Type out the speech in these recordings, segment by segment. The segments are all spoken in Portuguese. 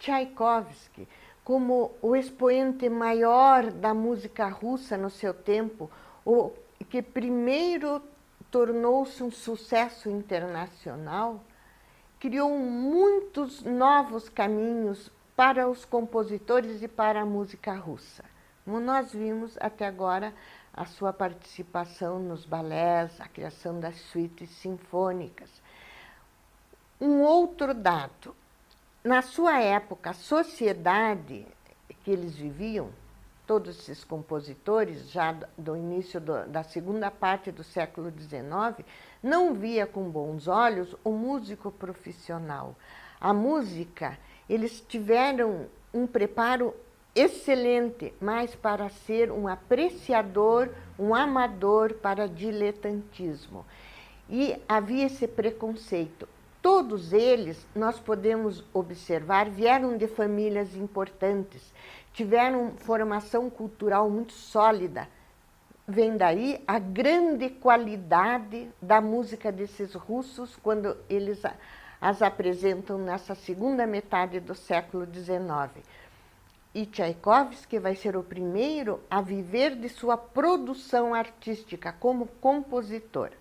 Tchaikovsky como o expoente maior da música russa no seu tempo, o que primeiro tornou-se um sucesso internacional, criou muitos novos caminhos para os compositores e para a música russa. Como nós vimos até agora, a sua participação nos balés, a criação das suítes sinfônicas. Um outro dado, na sua época, a sociedade que eles viviam, todos esses compositores, já do início da segunda parte do século XIX, não via com bons olhos o músico profissional. A música, eles tiveram um preparo excelente, mas para ser um apreciador, um amador para diletantismo. E havia esse preconceito. Todos eles, nós podemos observar, vieram de famílias importantes, tiveram formação cultural muito sólida. Vem daí a grande qualidade da música desses russos quando eles as apresentam nessa segunda metade do século XIX. E Tchaikovsky vai ser o primeiro a viver de sua produção artística como compositor.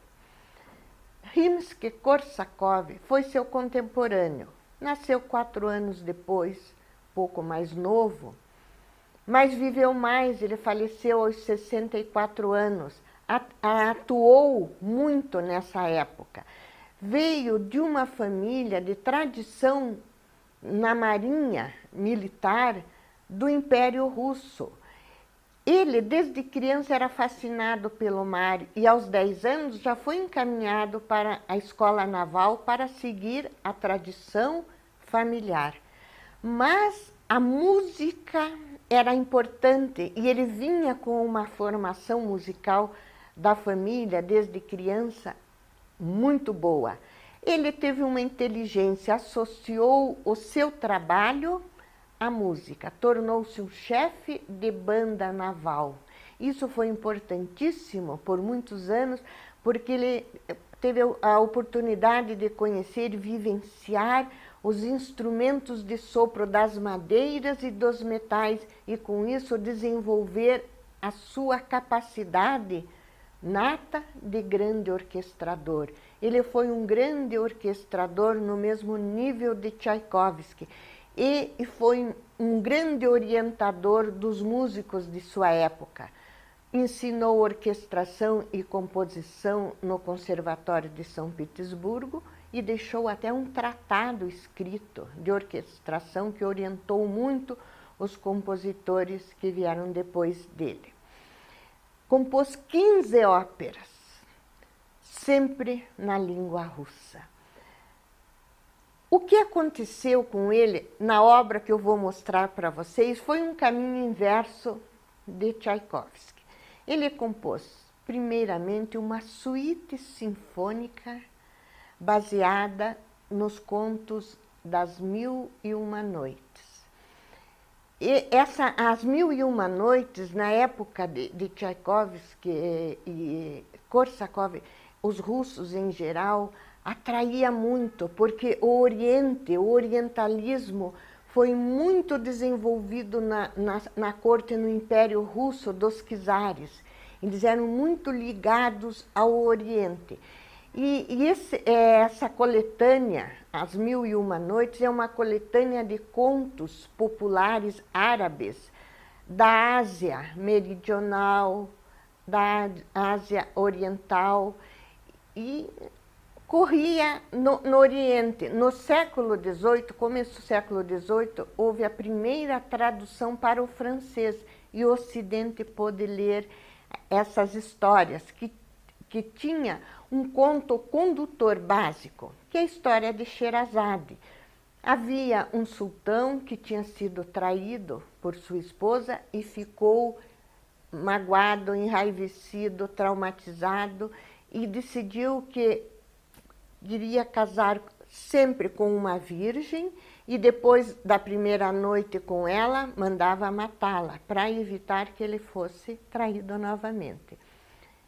Rimsky-Korsakov foi seu contemporâneo. Nasceu 4 anos depois, pouco mais novo, mas viveu mais. Ele faleceu aos 64 anos. Atuou muito nessa época. Veio de uma família de tradição na marinha militar do Império Russo. Ele, desde criança, era fascinado pelo mar e, aos 10 anos, já foi encaminhado para a escola naval para seguir a tradição familiar. Mas a música era importante e ele vinha com uma formação musical da família, desde criança, muito boa. Ele teve uma inteligência, associou o seu trabalho a música, tornou-se um chefe de banda naval. Isso foi importantíssimo por muitos anos, porque ele teve a oportunidade de conhecer e vivenciar os instrumentos de sopro das madeiras e dos metais e, com isso, desenvolver a sua capacidade nata de grande orquestrador. Ele foi um grande orquestrador no mesmo nível de Tchaikovsky. E foi um grande orientador dos músicos de sua época. Ensinou orquestração e composição no Conservatório de São Petersburgo e deixou até um tratado escrito de orquestração que orientou muito os compositores que vieram depois dele. Compôs 15 óperas, sempre na língua russa. O que aconteceu com ele na obra que eu vou mostrar para vocês foi um caminho inverso de Tchaikovsky. Ele compôs, primeiramente, uma suíte sinfônica baseada nos contos das Mil e Uma Noites. E as Mil e Uma Noites, na época de Tchaikovsky e Korsakov, os russos em geral, atraía muito, porque o Oriente, o orientalismo, foi muito desenvolvido na corte, no Império Russo dos czares. Eles eram muito ligados ao Oriente. E essa coletânea, As Mil e Uma Noites, é uma coletânea de contos populares árabes da Ásia Meridional, da Ásia Oriental, e corria no Oriente. No século XVIII, começo do século XVIII, houve a primeira tradução para o francês e o Ocidente pôde ler essas histórias que tinha um conto condutor básico, que é a história de Sherazade. Havia um sultão que tinha sido traído por sua esposa e ficou magoado, enraivecido, traumatizado e decidiu que iria casar sempre com uma virgem e depois da primeira noite com ela, mandava matá-la para evitar que ele fosse traído novamente.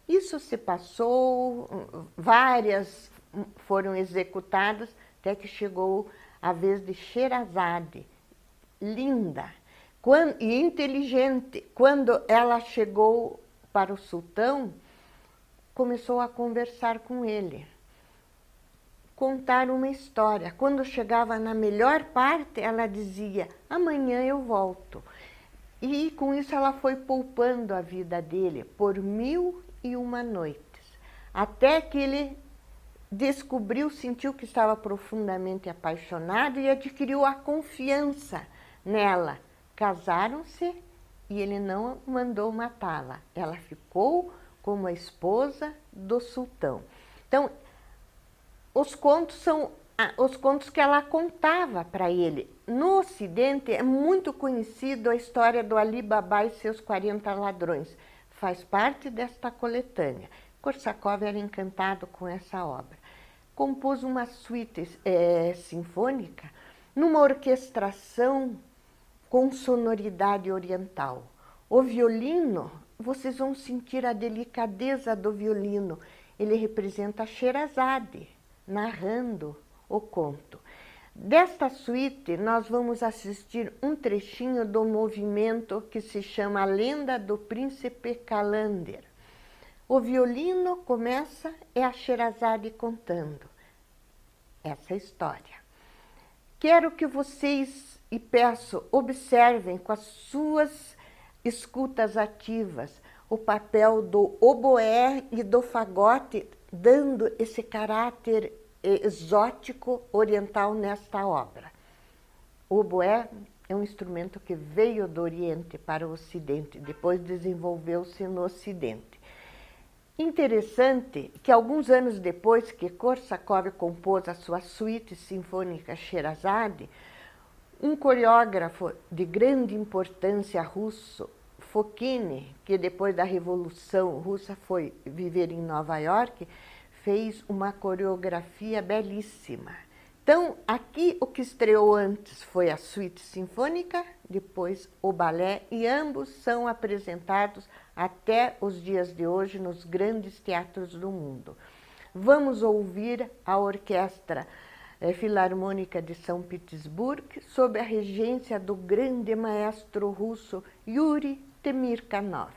Isso se passou, várias foram executadas, até que chegou a vez de Sherazade. linda e inteligente. Quando ela chegou para o sultão, começou a conversar com ele, contar uma história. Quando chegava na melhor parte, ela dizia: amanhã eu volto. E com isso ela foi poupando a vida dele por 1001 noites, até que ele descobriu, sentiu que estava profundamente apaixonado e adquiriu a confiança nela. Casaram-se e ele não mandou matá-la. Ela ficou como a esposa do sultão. Então, os contos são os contos que ela contava para ele. No Ocidente é muito conhecido a história do Ali Babá e seus 40 ladrões. Faz parte desta coletânea. Korsakov era encantado com essa obra. Compôs uma suíte sinfônica numa orquestração com sonoridade oriental. O violino, vocês vão sentir a delicadeza do violino. Ele representa Sherazade, narrando o conto. Desta suíte, nós vamos assistir um trechinho do movimento que se chama A Lenda do Príncipe Calander. O violino começa, é a Sherazade contando essa história. Quero que vocês, e peço, observem com as suas escutas ativas o papel do oboé e do fagote, dando esse caráter exótico oriental nesta obra. O oboé é um instrumento que veio do Oriente para o Ocidente, depois desenvolveu-se no Ocidente. Interessante que alguns anos depois que Korsakov compôs a sua suíte sinfônica Sherazade, um coreógrafo de grande importância russo, Fokine, que depois da Revolução Russa foi viver em Nova York, fez uma coreografia belíssima. Então, aqui o que estreou antes foi a suíte sinfônica, depois o balé, e ambos são apresentados até os dias de hoje nos grandes teatros do mundo. Vamos ouvir a Orquestra Filarmônica de São Petersburgo, sob a regência do grande maestro russo Yuri Temirkanov.